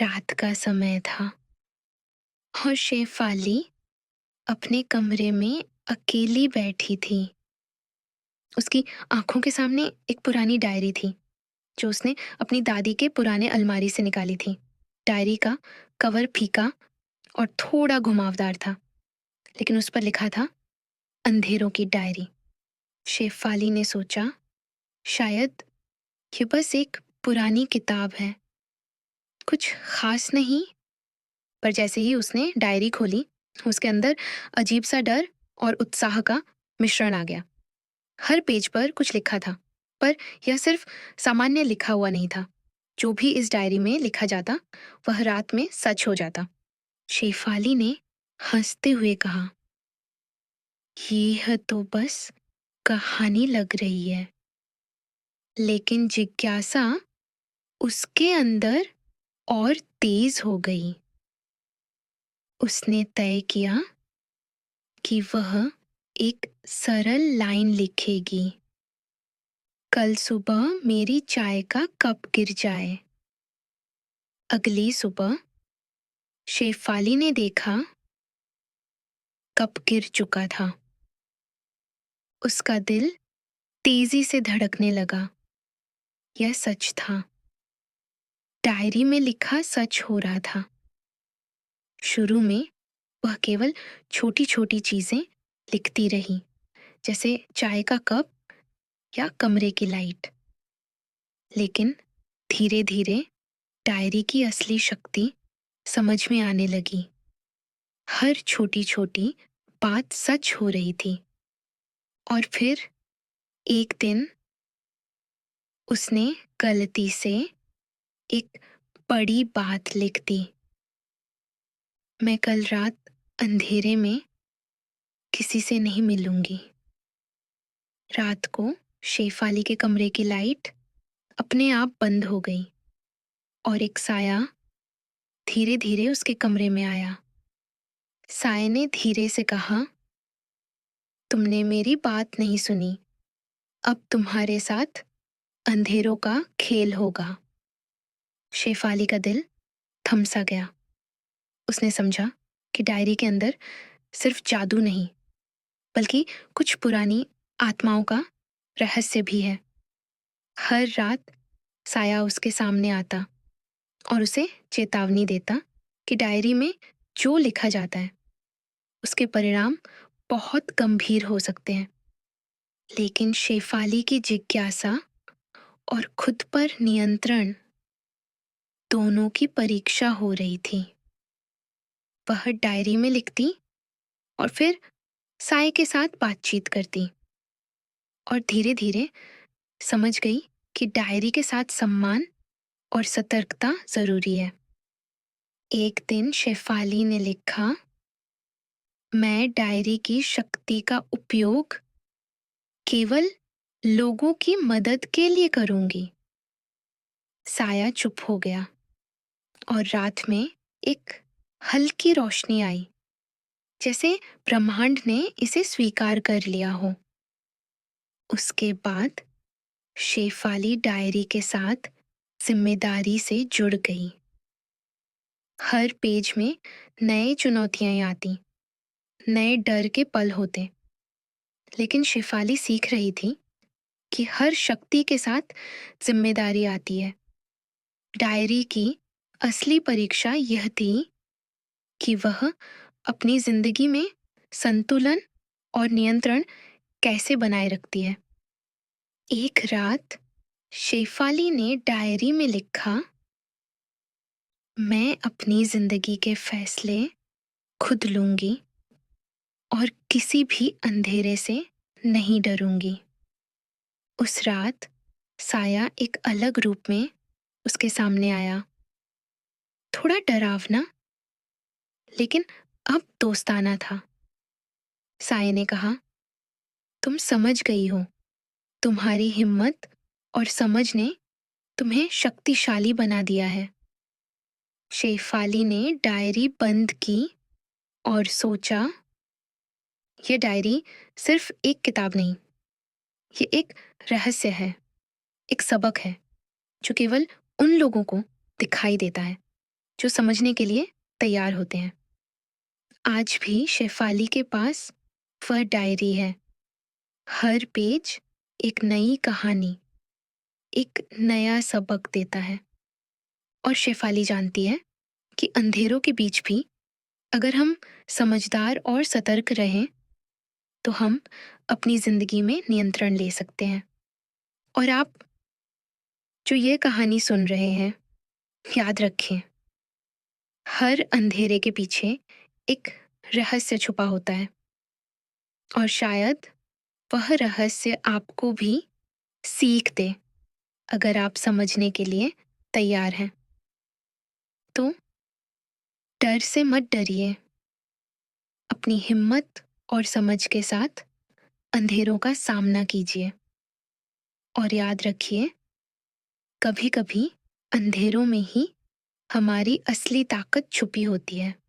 रात का समय था और शेफाली अपने कमरे में अकेली बैठी थी। उसकी आंखों के सामने एक पुरानी डायरी थी जो उसने अपनी दादी के पुराने अलमारी से निकाली थी। डायरी का कवर फीका और थोड़ा घुमावदार था, लेकिन उस पर लिखा था अंधेरों की डायरी। शेफाली ने सोचा, शायद ये बस एक पुरानी किताब है, कुछ खास नहीं। पर जैसे ही उसने डायरी खोली, उसके अंदर अजीब सा डर और उत्साह का मिश्रण आ गया। हर पेज पर कुछ लिखा था, पर यह सिर्फ सामान्य लिखा हुआ नहीं था। जो भी इस डायरी में लिखा जाता वह रात में सच हो जाता। शेफाली ने हंसते हुए कहा, यह तो बस कहानी लग रही है। लेकिन जिज्ञासा उसके अंदर और तेज हो गई। उसने तय किया कि वह एक सरल लाइन लिखेगी, कल सुबह मेरी चाय का कप गिर जाए। अगली सुबह शेफाली ने देखा, कप गिर चुका था। उसका दिल तेजी से धड़कने लगा। यह सच था। डायरी में लिखा सच हो रहा था। शुरू में वह केवल छोटी छोटी चीजें लिखती रही, जैसे चाय का कप या कमरे की लाइट। लेकिन धीरे धीरे डायरी की असली शक्ति समझ में आने लगी। हर छोटी छोटी बात सच हो रही थी। और फिर एक दिन उसने गलती से एक बड़ी बात लिख दी, मैं कल रात अंधेरे में किसी से नहीं मिलूंगी। रात को शेफाली के कमरे की लाइट अपने आप बंद हो गई और एक साया धीरे धीरे उसके कमरे में आया। साये ने धीरे से कहा, तुमने मेरी बात नहीं सुनी। अब तुम्हारे साथ अंधेरों का खेल होगा। शेफाली का दिल थम सा गया। उसने समझा कि डायरी के अंदर सिर्फ जादू नहीं, बल्कि कुछ पुरानी आत्माओं का रहस्य भी है। हर रात साया उसके सामने आता और उसे चेतावनी देता कि डायरी में जो लिखा जाता है उसके परिणाम बहुत गंभीर हो सकते हैं। लेकिन शेफाली की जिज्ञासा और खुद पर नियंत्रण दोनों की परीक्षा हो रही थी। वह डायरी में लिखती और फिर साय के साथ बातचीत करती और धीरे धीरे समझ गई कि डायरी के साथ सम्मान और सतर्कता जरूरी है। एक दिन शेफाली ने लिखा, मैं डायरी की शक्ति का उपयोग केवल लोगों की मदद के लिए करूंगी। साया चुप हो गया और रात में एक हल्की रोशनी आई, जैसे ब्रह्मांड ने इसे स्वीकार कर लिया हो। उसके बाद शेफाली डायरी के साथ जिम्मेदारी से जुड़ गई। हर पेज में नए चुनौतियां आती, नए डर के पल होते। लेकिन शेफाली सीख रही थी कि हर शक्ति के साथ जिम्मेदारी आती है। डायरी की असली परीक्षा यह थी कि वह अपनी जिंदगी में संतुलन और नियंत्रण कैसे बनाए रखती है। एक रात शेफाली ने डायरी में लिखा, मैं अपनी जिंदगी के फैसले खुद लूंगी और किसी भी अंधेरे से नहीं डरूंगी। उस रात साया एक अलग रूप में उसके सामने आया, थोड़ा डरावना, लेकिन अब दोस्ताना था। साये ने कहा, तुम समझ गई हो। तुम्हारी हिम्मत और समझ ने तुम्हें शक्तिशाली बना दिया है। शेफाली ने डायरी बंद की और सोचा, यह डायरी सिर्फ एक किताब नहीं, ये एक रहस्य है, एक सबक है जो केवल उन लोगों को दिखाई देता है जो समझने के लिए तैयार होते हैं। आज भी शेफाली के पास वह डायरी है। हर पेज एक नई कहानी, एक नया सबक देता है। और शेफाली जानती है कि अंधेरों के बीच भी अगर हम समझदार और सतर्क रहें तो हम अपनी जिंदगी में नियंत्रण ले सकते हैं। और आप जो ये कहानी सुन रहे हैं, याद रखें, हर अंधेरे के पीछे एक रहस्य छुपा होता है और शायद वह रहस्य आपको भी सीख दे अगर आप समझने के लिए तैयार हैं। तो डर से मत डरिए, अपनी हिम्मत और समझ के साथ अंधेरों का सामना कीजिए। और याद रखिए, कभी कभी अंधेरों में ही हमारी असली ताकत छुपी होती है।